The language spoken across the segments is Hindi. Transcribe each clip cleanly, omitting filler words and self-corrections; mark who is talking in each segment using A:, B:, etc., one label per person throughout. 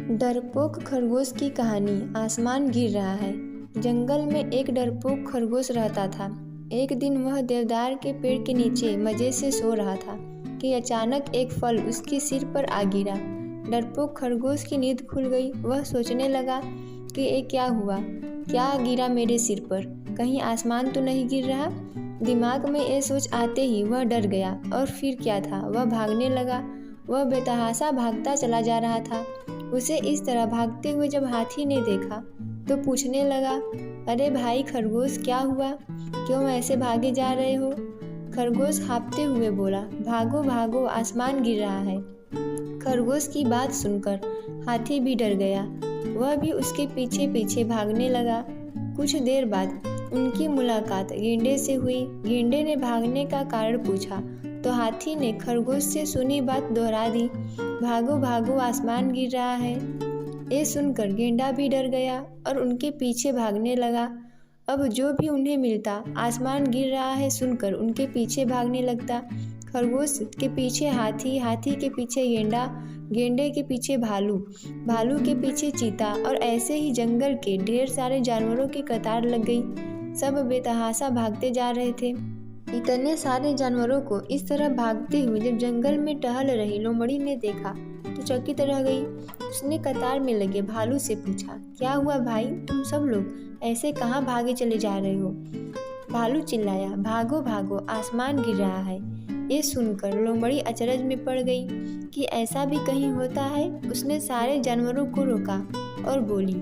A: डरपोक खरगोश की कहानी। आसमान गिर रहा है। जंगल में एक डरपोक खरगोश रहता था। एक दिन वह देवदार के पेड़ के नीचे मज़े से सो रहा था कि अचानक एक फल उसके सिर पर आ गिरा। डरपोक खरगोश की नींद खुल गई। वह सोचने लगा कि ये क्या हुआ, क्या गिरा मेरे सिर पर, कहीं आसमान तो नहीं गिर रहा। दिमाग में ये सोच आते ही वह डर गया और फिर क्या था, वह भागने लगा। वह बेतहाशा भागता चला जा रहा था। उसे इस तरह भागते हुए जब हाथी ने देखा तो पूछने लगा, अरे भाई खरगोश, क्या हुआ, क्यों ऐसे भागे जा रहे हो। खरगोश हाँफते हुए बोला, भागो भागो, आसमान गिर रहा है। खरगोश की बात सुनकर हाथी भी डर गया। वह भी उसके पीछे पीछे भागने लगा। कुछ देर बाद उनकी मुलाकात गेंडे से हुई। गेंडे ने भागने का कारण पूछा तो हाथी ने खरगोश से सुनी बात दोहरा दी, भागो भागो, आसमान गिर रहा है। ये सुनकर गेंडा भी डर गया और उनके पीछे भागने लगा। अब जो भी उन्हें मिलता आसमान गिर रहा है सुनकर उनके पीछे भागने लगता। खरगोश के पीछे हाथी, हाथी के पीछे गेंडा, गेंडे के पीछे भालू, भालू के पीछे चीता और ऐसे ही जंगल के ढेर सारे जानवरों की कतार लग गई। सब बेतहाशा भागते जा रहे थे। इतने सारे जानवरों को इस तरह भागते हुए जब जंगल में टहल रही लोमड़ी ने देखा तो चकित रह गई। उसने कतार में लगे भालू से पूछा, क्या हुआ भाई, तुम सब लोग ऐसे कहाँ भागे चले जा रहे हो। भालू चिल्लाया, भागो भागो, आसमान गिर रहा है। ये सुनकर लोमड़ी अचरज में पड़ गई कि ऐसा भी कहीं होता है। उसने सारे जानवरों को रोका और बोली,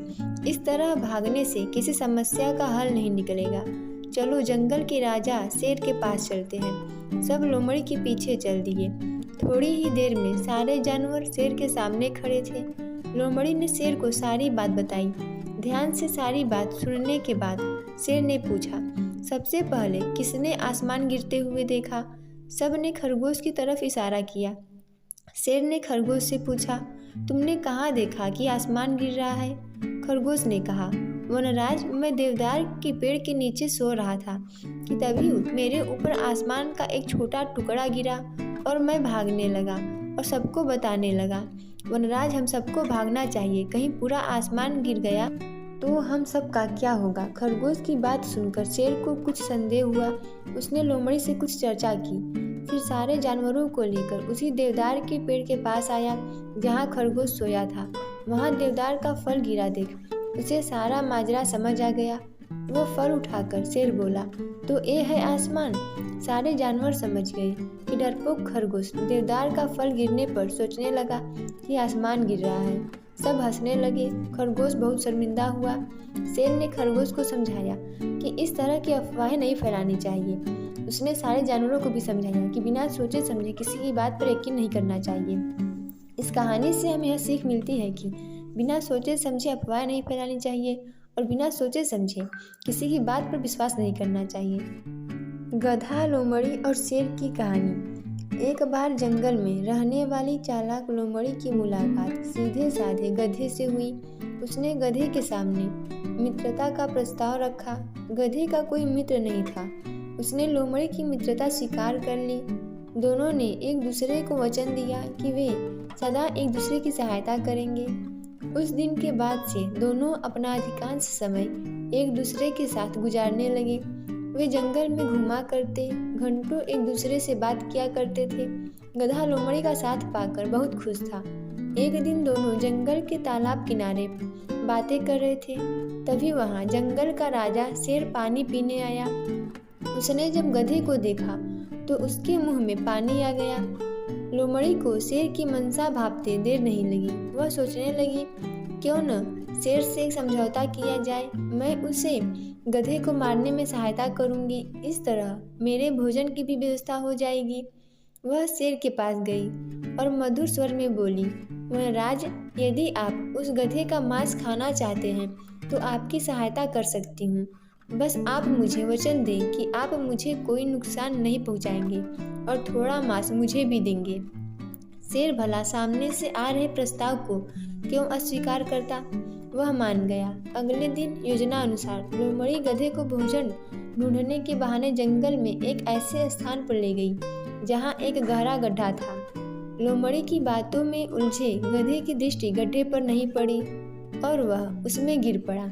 A: इस तरह भागने से किसी समस्या का हल नहीं निकलेगा। चलो जंगल के राजा शेर के पास चलते हैं। सब लोमड़ी के पीछे चल दिए। थोड़ी ही देर में सारे जानवर शेर के सामने खड़े थे। लोमड़ी ने शेर को सारी बात बताई। ध्यान से सारी बात सुनने के बाद शेर ने पूछा, सबसे पहले किसने आसमान गिरते हुए देखा। सब ने खरगोश की तरफ इशारा किया। शेर ने खरगोश से पूछा, तुमने कहाँ देखा कि आसमान गिर रहा है। खरगोश ने कहा, वनराज, मैं देवदार के पेड़ के नीचे सो रहा था कि तभी मेरे ऊपर आसमान का एक छोटा टुकड़ा गिरा और मैं भागने लगा और सबको बताने लगा। वनराज, हम सबको भागना चाहिए, कहीं पूरा आसमान गिर गया तो हम सबका क्या होगा। खरगोश की बात सुनकर शेर को कुछ संदेह हुआ। उसने लोमड़ी से कुछ चर्चा की, फिर सारे जानवरों को लेकर उसी देवदार के पेड़ के पास आया जहाँ खरगोश सोया था। वहाँ देवदार का फल गिरा देख उसे सारा माजरा समझ आ गया। वो फल उठाकर शेर बोला, तो ये है आसमान। सारे जानवर समझ गए कि डरपोक खरगोश देवदार का फल गिरने पर सोचने लगा कि आसमान गिर रहा है। सब हंसने लगे। खरगोश बहुत शर्मिंदा हुआ। शेर ने खरगोश को समझाया कि इस तरह की अफवाहें नहीं फैलानी चाहिए। उसने सारे जानवरों को भी समझाया कि बिना सोचे समझे किसी की बात पर यकीन नहीं करना चाहिए। इस कहानी से हमें यह सीख मिलती है कि बिना सोचे समझे अफवाहें नहीं फैलानी चाहिए और बिना सोचे समझे किसी की बात पर विश्वास नहीं करना चाहिए। गधा, लोमड़ी और शेर की कहानी। एक बार जंगल में रहने वाली चालाक लोमड़ी की मुलाकात सीधे साधे गधे से हुई। उसने गधे के सामने मित्रता का प्रस्ताव रखा। गधे का कोई मित्र नहीं था। उसने लोमड़ी की मित्रता स्वीकार कर ली। दोनों ने एक दूसरे को वचन दिया कि वे सदा एक दूसरे की सहायता करेंगे। उस दिन के बाद से दोनों अपना अधिकांश समय एक दूसरे के साथ गुजारने लगे। वे जंगल में घूमा करते, घंटों एक दूसरे से बात किया करते थे। गधा लोमड़ी का साथ पाकर बहुत खुश था। एक दिन दोनों जंगल के तालाब किनारे बातें कर रहे थे। तभी वहाँ जंगल का राजा शेर पानी पीने आया। उसने जब गधे को देखा तो उसके मुंह में पानी आ गया। लोमड़ी को शेर की मनसा भांपते देर नहीं लगी। वह सोचने लगी, क्यों न शेर से समझौता किया जाए। मैं उसे गधे को मारने में सहायता करूंगी। इस तरह मेरे भोजन की भी व्यवस्था हो जाएगी। वह शेर के पास गई और मधुर स्वर में बोली, वनराज, यदि आप उस गधे का मांस खाना चाहते हैं तो आपकी सहायता कर सकती हूँ। बस आप मुझे वचन दें कि आप मुझे कोई नुकसान नहीं पहुँचाएंगे और थोड़ा मांस मुझे भी देंगे। शेर भला सामने से आ रहे प्रस्ताव को क्यों अस्वीकार करता। वह मान गया। अगले दिन योजना अनुसार लोमड़ी गधे को भोजन ढूंढने के बहाने जंगल में एक ऐसे स्थान पर ले गई जहाँ एक गहरा गड्ढा था। लोमड़ी की बातों में उलझे गधे की दृष्टि गड्ढे पर नहीं पड़ी और वह उसमें गिर पड़ा।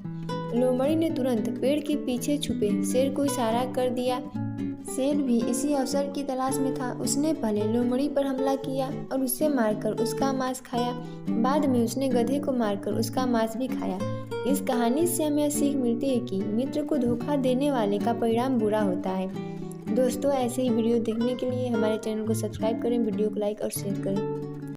A: लोमड़ी ने तुरंत पेड़ के पीछे छुपे शेर को इशारा कर दिया। शेर भी इसी अवसर की तलाश में था। उसने पहले लोमड़ी पर हमला किया और उसे मारकर उसका मांस खाया। बाद में उसने गधे को मारकर उसका मांस भी खाया। इस कहानी से हमें यह सीख मिलती है कि मित्र को धोखा देने वाले का परिणाम बुरा होता है। दोस्तों, ऐसे ही वीडियो देखने के लिए हमारे चैनल को सब्सक्राइब करें, वीडियो को लाइक और शेयर करें।